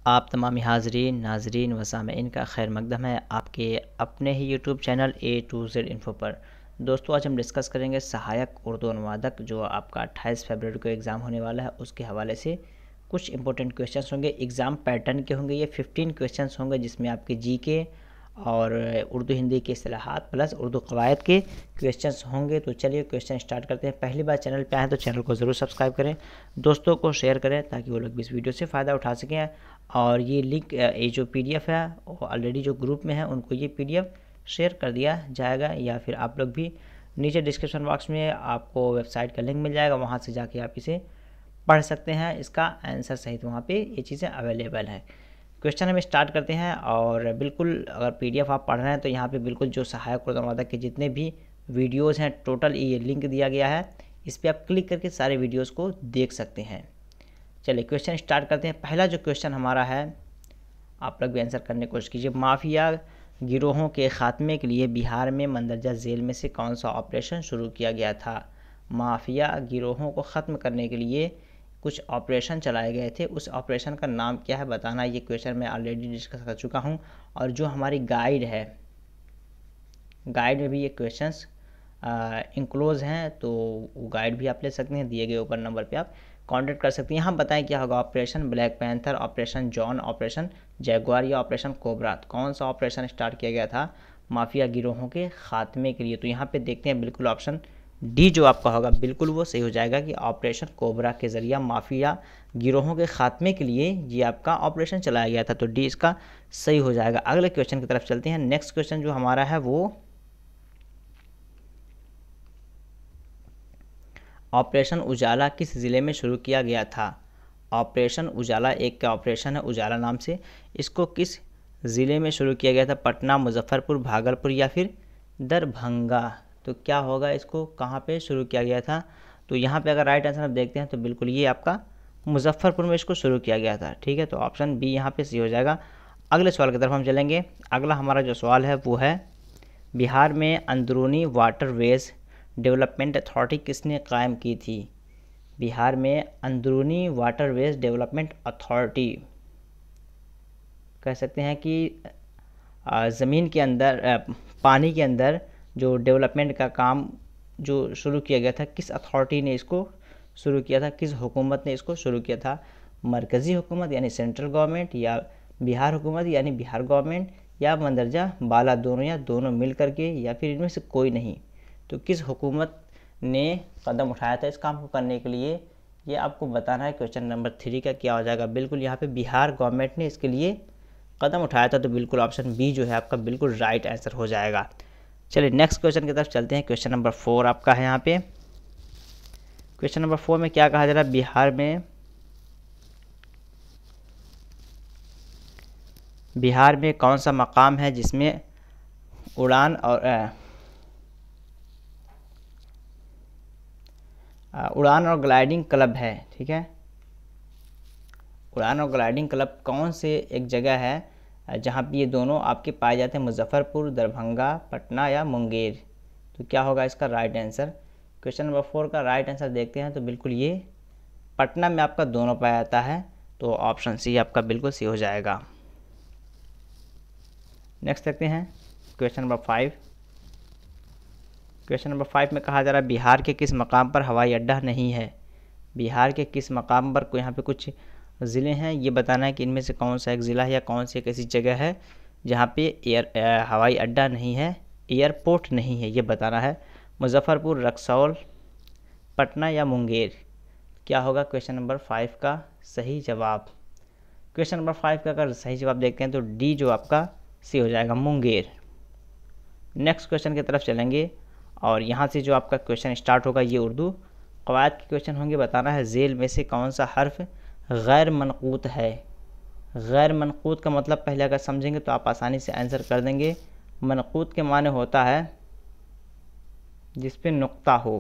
आप तमामी हाज़रीन नाज़रीन व सामईन का खैर मकदम है आपके अपने ही YouTube channel A to Z info पर। दोस्तों, आज हम डिस्कस करेंगे सहायक उर्दू अनुवादक जो आपका 28 फरवरी को एग्ज़ाम होने वाला है, उसके हवाले से कुछ इंपॉर्टेंट क्वेश्चंस होंगे। एग्ज़ाम पैटर्न के होंगे, ये 15 क्वेश्चंस होंगे जिसमें आपके जीके और उर्दू हिंदी के इस्तिलाहात प्लस उर्दू क़वायद के क्वेश्चंस होंगे। तो चलिए क्वेश्चन स्टार्ट करते हैं। पहली बार चैनल पे आए तो चैनल को ज़रूर सब्सक्राइब करें, दोस्तों को शेयर करें ताकि वो लोग भी इस वीडियो से फ़ायदा उठा सकें। और ये लिंक, ये जो PDF है वो ऑलरेडी जो ग्रुप में है उनको ये PDF शेयर कर दिया जाएगा, या फिर आप लोग भी नीचे डिस्क्रिप्शन बॉक्स में आपको वेबसाइट का लिंक मिल जाएगा, वहाँ से जाके आप इसे पढ़ सकते हैं। इसका आंसर सहित वहाँ पे ये चीज़ें अवेलेबल है। क्वेश्चन हम स्टार्ट करते हैं। और बिल्कुल अगर PDF आप पढ़ रहे हैं तो यहाँ पे बिल्कुल जो सहायक उर्दू अनुवादक के जितने भी वीडियोज़ हैं टोटल ये लिंक दिया गया है, इस पर आप क्लिक करके सारे वीडियोज़ को देख सकते हैं। चलिए क्वेश्चन स्टार्ट करते हैं। पहला जो क्वेश्चन हमारा है, आप लोग भी आंसर करने की कोशिश कीजिए। माफिया गिरोहों के ख़ात्मे के लिए बिहार में मंदरजा झेल में से कौन सा ऑपरेशन शुरू किया गया था? माफिया गिरोहों को ख़त्म करने के लिए कुछ ऑपरेशन चलाए गए थे, उस ऑपरेशन का नाम क्या है बताना। ये क्वेश्चन मैं ऑलरेडी डिस्कस कर चुका हूँ, और जो हमारी गाइड है, गाइड में भी ये क्वेश्चंस इंक्लोज हैं, तो वो गाइड भी आप ले सकते हैं, दिए गए ऊपर नंबर पे आप कांटेक्ट कर सकते हैं। यहाँ बताएं क्या होगा। Operation black panther, operation John, operation Jaguar या ऑपरेशन कोबरा। कौन सा ऑपरेशन स्टार्ट किया गया था माफिया गिरोहों के ख़ात्मे के लिए? तो यहाँ पे देखते हैं, बिल्कुल ऑप्शन डी जो आपका होगा बिल्कुल वो सही हो जाएगा कि ऑपरेशन कोबरा के ज़रिए माफिया गिरोहों के ख़ात्मे के लिए ये आपका ऑपरेशन चलाया गया था। तो डी इसका सही हो जाएगा। अगले क्वेश्चन की तरफ चलते हैं। नेक्स्ट क्वेश्चन जो हमारा है वो ऑपरेशन उजाला किस ज़िले में शुरू किया गया था? ऑपरेशन उजाला एक का ऑपरेशन है उजाला नाम से, इसको किस ज़िले में शुरू किया गया था? पटना, मुजफ्फरपुर, भागलपुर या फिर दरभंगा। तो क्या होगा, इसको कहाँ पे शुरू किया गया था? तो यहाँ पे अगर राइट आंसर आप देखते हैं तो बिल्कुल ये आपका मुजफ्फरपुर में इसको शुरू किया गया था। ठीक है, तो ऑप्शन बी यहाँ पे सही हो जाएगा। अगले सवाल की तरफ हम चलेंगे। अगला हमारा जो सवाल है वो है, बिहार में अंदरूनी वाटरवेज डेवलपमेंट अथॉरिटी किसने कायम की थी? बिहार में अंदरूनी वाटरवेज डेवलपमेंट अथॉरिटी, कह सकते हैं कि ज़मीन के अंदर पानी के अंदर जो डेवलपमेंट का काम जो शुरू किया गया था, किस अथॉरिटी ने इसको शुरू किया था, किस हुकूमत ने इसको शुरू किया था? मरकज़ी हुकूमत यानी सेंट्रल गवर्नमेंट, या बिहार हुकूमत यानी बिहार गवर्नमेंट, या मंदरजा बाला दोनों, या दोनों मिल करके, या फिर इनमें से कोई नहीं? तो किस हुकूमत ने कदम उठाया था इस काम को करने के लिए, ये आपको बताना है। क्वेश्चन नंबर 3 का क्या हो जाएगा? बिल्कुल यहाँ पे बिहार गवर्नमेंट ने इसके लिए कदम उठाया था, तो बिल्कुल ऑप्शन बी जो है आपका बिल्कुल राइट आंसर हो जाएगा। चलिए नेक्स्ट क्वेश्चन की तरफ चलते हैं। क्वेश्चन नंबर 4 आपका है यहाँ पे। क्वेश्चन नंबर 4 में क्या कहा जा रहा है? बिहार में कौन सा मकाम है जिसमें उड़ान और ग्लाइडिंग क्लब है? ठीक है, उड़ान और ग्लाइडिंग क्लब कौन से एक जगह है जहाँ पे ये दोनों आपके पाए जाते हैं? मुजफ्फरपुर, दरभंगा, पटना या मुंगेर। तो क्या होगा इसका राइट आंसर? क्वेश्चन नंबर 4 का राइट आंसर देखते हैं तो बिल्कुल ये पटना में आपका दोनों पाया जाता है, तो ऑप्शन सी आपका बिल्कुल सही हो जाएगा। नेक्स्ट देखते हैं क्वेश्चन नंबर 5। क्वेश्चन नंबर 5 में कहा जा रहा है, बिहार के किस मकाम पर हवाई अड्डा नहीं है? बिहार के किस मकाम पर, यहाँ पे कुछ ज़िले हैं, ये बताना है कि इनमें से कौन सा एक ज़िला है या कौन सी एक ऐसी जगह है जहाँ पे हवाई अड्डा नहीं है, एयरपोर्ट नहीं है, ये बताना है। मुजफ्फरपुर, रक्सौल, पटना या मुंगेर। क्या होगा क्वेश्चन नंबर 5 का सही जवाब? क्वेश्चन नंबर 5 का अगर सही जवाब देखते हैं तो डी जो आपका सी हो जाएगा, मुंगेर। नेक्स्ट क्वेश्चन की तरफ चलेंगे, और यहाँ से जो आपका क्वेश्चन स्टार्ट होगा ये उर्दू क़वायद के क्वेश्चन होंगे। बताना है ज़ेल में से कौन सा हर्फ गैर मनक़ूत है? गैर मनक़ूत का मतलब पहले अगर समझेंगे तो आप आसानी से आंसर कर देंगे। मनक़ूत के माने होता है जिस पे नुक्ता हो,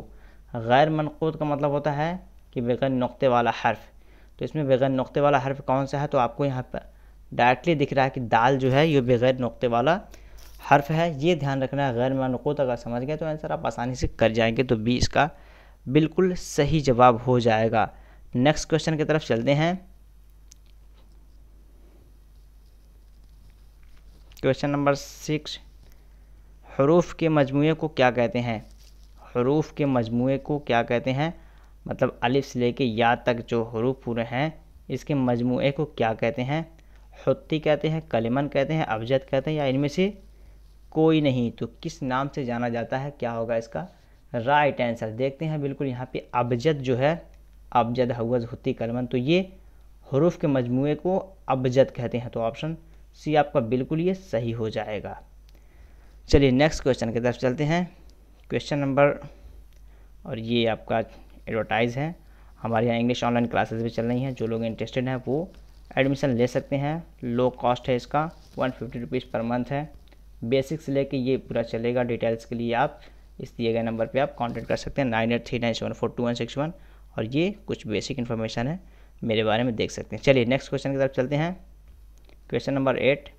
गैर मनक़ूत का मतलब होता है कि बग़ैर नुक्ते वाला हर्फ। तो इसमें बग़ैर नुक्ते वाला हर्फ कौन सा है? तो आपको यहाँ पर डायरेक्टली दिख रहा है कि दाल जो है ये बग़ैर नुक्ते वाला हर्फ है, ये ध्यान रखना है। गैर मनक़ूत अगर समझ गए तो आंसर आप आसानी से कर जाएंगे, तो बी इसका बिल्कुल सही जवाब हो जाएगा। नेक्स्ट क्वेश्चन की तरफ चलते हैं। क्वेश्चन नंबर 6, हरूफ के मजमूए को क्या कहते हैं? हरूफ के मजमूए को क्या कहते हैं? मतलब अलिफ से लेके या तक जो हरूफ पूरे हैं इसके मजमूए को क्या कहते हैं? हुत्ती कहते हैं, कलिमन कहते हैं, अबजद कहते हैं, या इनमें से कोई नहीं? तो किस नाम से जाना जाता है? क्या होगा इसका राइट आंसर? देखते हैं। बिल्कुल यहाँ पे अबजद जो है, अबजद, हवज, हुत्ती, कलमन, तो ये हरूफ के मजमूए को अबजद कहते हैं। तो ऑप्शन सी आपका बिल्कुल ये सही हो जाएगा। चलिए नेक्स्ट क्वेश्चन की तरफ चलते हैं। क्वेश्चन नंबर, और ये आपका एडवर्टाइज़ है, हमारे यहाँ इंग्लिश ऑनलाइन क्लासेस भी चल रही हैं, जो लोग इंटरेस्टेड हैं वो एडमिशन ले सकते हैं। लो कॉस्ट है इसका, 150 रुपीज़ पर मंथ है। बेसिक से लेके ये पूरा चलेगा। डिटेल्स के लिए आप इस दिए गए नंबर पे आप कांटेक्ट कर सकते हैं, 9839742161, और ये कुछ बेसिक इन्फॉर्मेशन है मेरे बारे में देख सकते हैं। चलिए नेक्स्ट क्वेश्चन की तरफ चलते हैं। क्वेश्चन नंबर 8,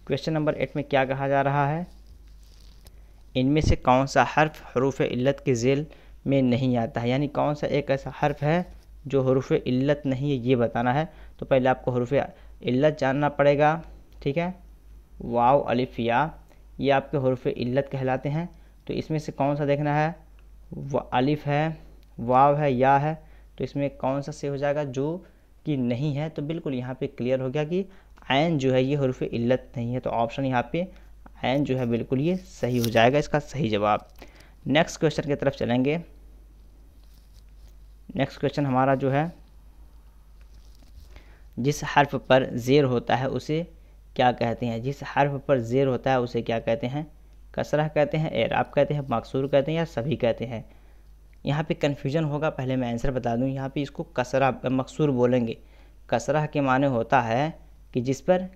क्वेश्चन नंबर 8 में क्या कहा जा रहा है? इनमें से कौन सा हर्फ हरूफ इल्लत के झेल में नहीं आता है? यानी कौन सा एक ऐसा हर्फ है जो हरूफ इल्लत नहीं है, ये बताना है। तो पहले आपको हरूफ इल्लत जानना पड़ेगा, ठीक है। वाव, अलिफ, या, ये आपके हरूफ इल्लत कहलाते हैं। तो इसमें से कौन सा देखना है? अलिफ है, वाव है, या है, तो इसमें कौन सा से हो जाएगा जो कि नहीं है? तो बिल्कुल यहाँ पे क्लियर हो गया कि ऐन जो है ये हरूफ इल्लत नहीं है। तो ऑप्शन यहाँ पे ऐन जो है बिल्कुल ये सही हो जाएगा, इसका सही जवाब। नेक्स्ट क्वेश्चन की तरफ चलेंगे। नेक्स्ट क्वेश्चन हमारा जो है, जिस हर्फ पर ज़ेर होता है उसे क्या कहते हैं? जिस हर्फ पर ज़ेर होता है उसे क्या कहते हैं? कसरा कहते हैं, एराब कहते हैं, मकसूर कहते हैं, या सभी कहते हैं? यहाँ पे कन्फ्यूजन होगा, पहले मैं आंसर बता दूँ। यहाँ पे इसको कसरा मकसूर बोलेंगे। कसरा के माने होता है कि जिस पर,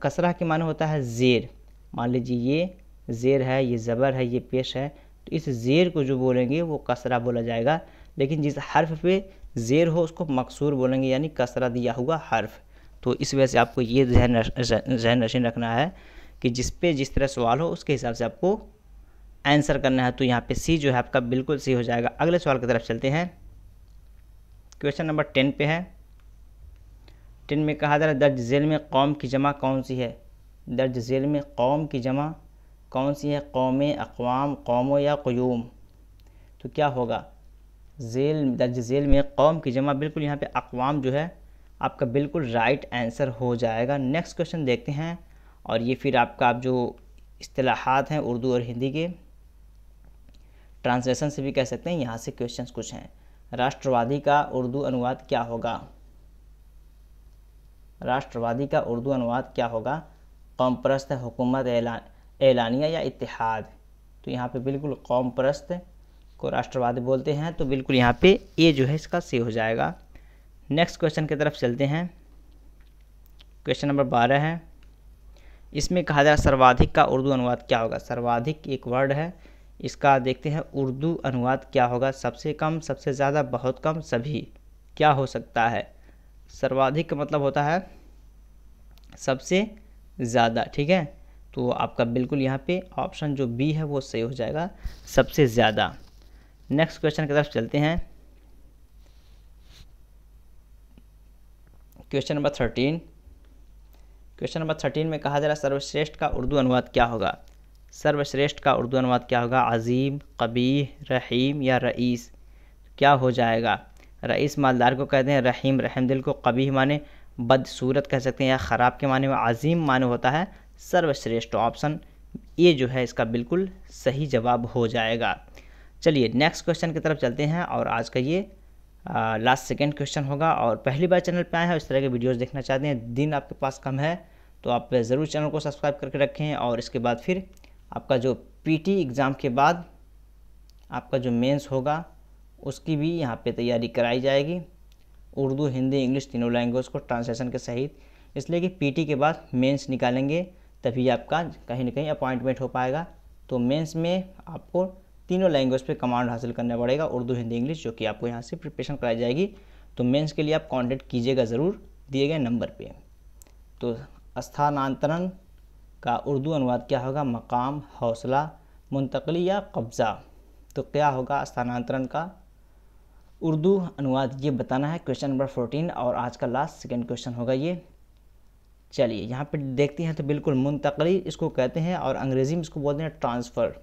कसरा के माने होता है ज़ेर। मान लीजिए ये ज़ेर है, ये ज़बर है, ये पेश है, तो इस ज़ेर को जो बोलेंगे वो कसरा बोला जाएगा। लेकिन जिस हर्फ पे ज़ेर हो उसको मकसूर बोलेंगे, यानी कसरा दिया हुआ हर्फ। तो इस वजह से आपको ये ज़हन नशीन रखना है कि जिस पे जिस तरह सवाल हो उसके हिसाब से आपको आंसर करना है। तो यहाँ पे सी जो है आपका बिल्कुल सी हो जाएगा। अगले सवाल की तरफ चलते हैं। क्वेश्चन नंबर 10 पे है। 10 में कहा जा रहा है, दर्ज झेल में कौम की जमा कौन सी है? दर्ज झेल में कौम की जमा कौन सी है? कौमें, अक़वाम, कौमों, या क़ुयूम? तो क्या होगा? दर्ज झेल में कौम की जमा, बिल्कुल यहाँ पे अक़वाम जो है आपका बिल्कुल राइट आंसर हो जाएगा। नेक्स्ट क्वेश्चन देखते हैं, और ये फिर आपका आप जो इस्तिलाहात हैं उर्दू और हिंदी के ट्रांसलेशन से भी कह सकते हैं। यहाँ से क्वेश्चंस कुछ हैं। राष्ट्रवादी का उर्दू अनुवाद क्या होगा? राष्ट्रवादी का उर्दू अनुवाद क्या होगा? कौम परस्त, हुकूमत, एलानिया, या इत्तेहाद? तो यहाँ पे बिल्कुल कौम परस्त को राष्ट्रवादी बोलते हैं। तो बिल्कुल यहाँ पे ए जो है इसका सी हो जाएगा। नेक्स्ट क्वेश्चन की तरफ चलते हैं। क्वेश्चन नंबर 12 है। इसमें कहा जा रहा है, सर्वाधिक का उर्दू अनुवाद क्या होगा? सर्वाधिक एक वर्ड है, इसका देखते हैं उर्दू अनुवाद क्या होगा। सबसे कम, सबसे ज़्यादा, बहुत कम, सभी, क्या हो सकता है? सर्वाधिक का मतलब होता है सबसे ज़्यादा, ठीक है। तो आपका बिल्कुल यहाँ पे ऑप्शन जो बी है वो सही हो जाएगा, सबसे ज़्यादा। नेक्स्ट क्वेश्चन की तरफ चलते हैं। Question number 13। क्वेश्चन नंबर 13 में कहा जा रहा है, सर्वश्रेष्ठ का उर्दू अनुवाद क्या होगा? सर्वश्रेष्ठ का उर्दू अनुवाद क्या होगा? अजीम, कबीह, रहीम, या रईस? क्या हो जाएगा? रईस मालदार को कहते हैं, रहीम रहमदिल को, कबीह माने बदसूरत कह सकते हैं, या ख़राब के माने में, अजीम माने होता है सर्वश्रेष्ठ। ऑप्शन ये जो है इसका बिल्कुल सही जवाब हो जाएगा। चलिए नेक्स्ट क्वेश्चन की तरफ चलते हैं, और आज का ये लास्ट सेकेंड क्वेश्चन होगा। और पहली बार चैनल पे आए हैं, इस तरह के वीडियोस देखना चाहते हैं, दिन आपके पास कम है, तो आप ज़रूर चैनल को सब्सक्राइब करके रखें। और इसके बाद फिर आपका जो पीटी एग्ज़ाम के बाद आपका जो मेंस होगा उसकी भी यहाँ पे तैयारी कराई जाएगी, उर्दू, हिंदी, इंग्लिश तीनों लैंग्वेज को ट्रांसलेशन के सहित। इसलिए कि पीटी के बाद मेंस निकालेंगे, तभी आपका कहीं ना कहीं अपॉइंटमेंट हो पाएगा। तो मेंस में आपको तीनों लैंग्वेज पे कमांड हासिल करना पड़ेगा, उर्दू, हिंदी, इंग्लिश, जो कि आपको यहाँ से प्रिपरेशन कराई जाएगी। तो मेंस के लिए आप कांटेक्ट कीजिएगा ज़रूर दिए गए नंबर पे। तो स्थानांतरण का उर्दू अनुवाद क्या होगा? मकाम, हौसला, मुंतकली, या कब्ज़ा? तो क्या होगा स्थानांतरण का उर्दू अनुवाद, ये बताना है। क्वेश्चन नंबर 14, और आज का लास्ट सेकेंड क्वेश्चन होगा ये। चलिए यहाँ पे देखते हैं, तो बिल्कुल मुंतकली इसको कहते हैं और अंग्रेज़ी में इसको बोलते हैं ट्रांसफ़र।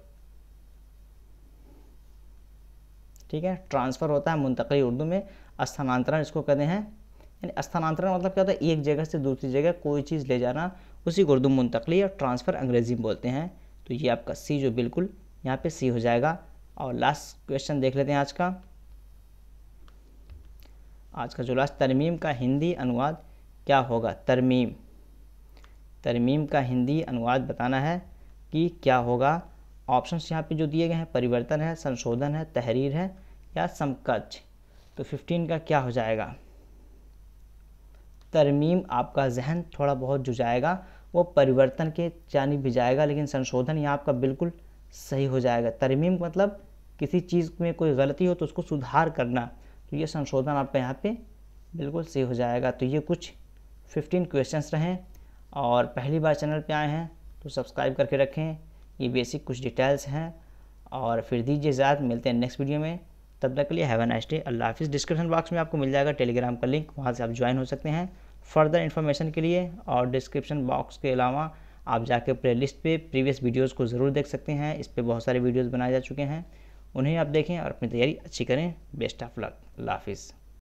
ठीक है, ट्रांसफ़र होता है मुंतकली उर्दू में, स्थानांतरण इसको कहते हैं। यानी स्थानांतरण मतलब क्या होता है, एक जगह से दूसरी जगह कोई चीज़ ले जाना, उसी को उर्दू मुंतकली और ट्रांसफ़र अंग्रेज़ी में बोलते हैं। तो ये आपका सी जो बिल्कुल यहाँ पे सी हो जाएगा। और लास्ट क्वेश्चन देख लेते हैं आज का जो लास्ट, तरमीम का हिंदी अनुवाद क्या होगा। तरमीम का हिंदी अनुवाद बताना है कि क्या होगा। ऑप्शंस यहाँ पे जो दिए गए हैं, परिवर्तन है, संशोधन है, तहरीर है या समकक्ष। तो 15 का क्या हो जाएगा। तरमीम आपका जहन थोड़ा बहुत जो जाएगा वो परिवर्तन के जानिब भी जाएगा, लेकिन संशोधन यहाँ आपका बिल्कुल सही हो जाएगा। तरमीम मतलब किसी चीज़ में कोई गलती हो तो उसको सुधार करना, तो ये संशोधन आपका यहाँ पे बिल्कुल सही हो जाएगा। तो ये कुछ 15 क्वेश्चंस रहे, और पहली बार चैनल पे आए हैं तो सब्सक्राइब करके रखें। ये बेसिक कुछ डिटेल्स हैं, और फिर दीजिए इजाज़त, मिलते हैं नेक्स्ट वीडियो में। तब तक के लिए हैव अ नाइस डे, अल्लाह हाफिज़। डिस्क्रिप्शन बॉक्स में आपको मिल जाएगा टेलीग्राम का लिंक, वहाँ से आप ज्वाइन हो सकते हैं फर्दर इन्फॉर्मेशन के लिए। और डिस्क्रिप्शन बॉक्स के अलावा आप जाके प्लेलिस्ट पे प्रीवियस वीडियोस को ज़रूर देख सकते हैं, इस पर बहुत सारे वीडियोस बनाए जा चुके हैं, उन्हें आप देखें और अपनी तैयारी अच्छी करें। बेस्ट ऑफ लक, अल्लाह हाफिज़।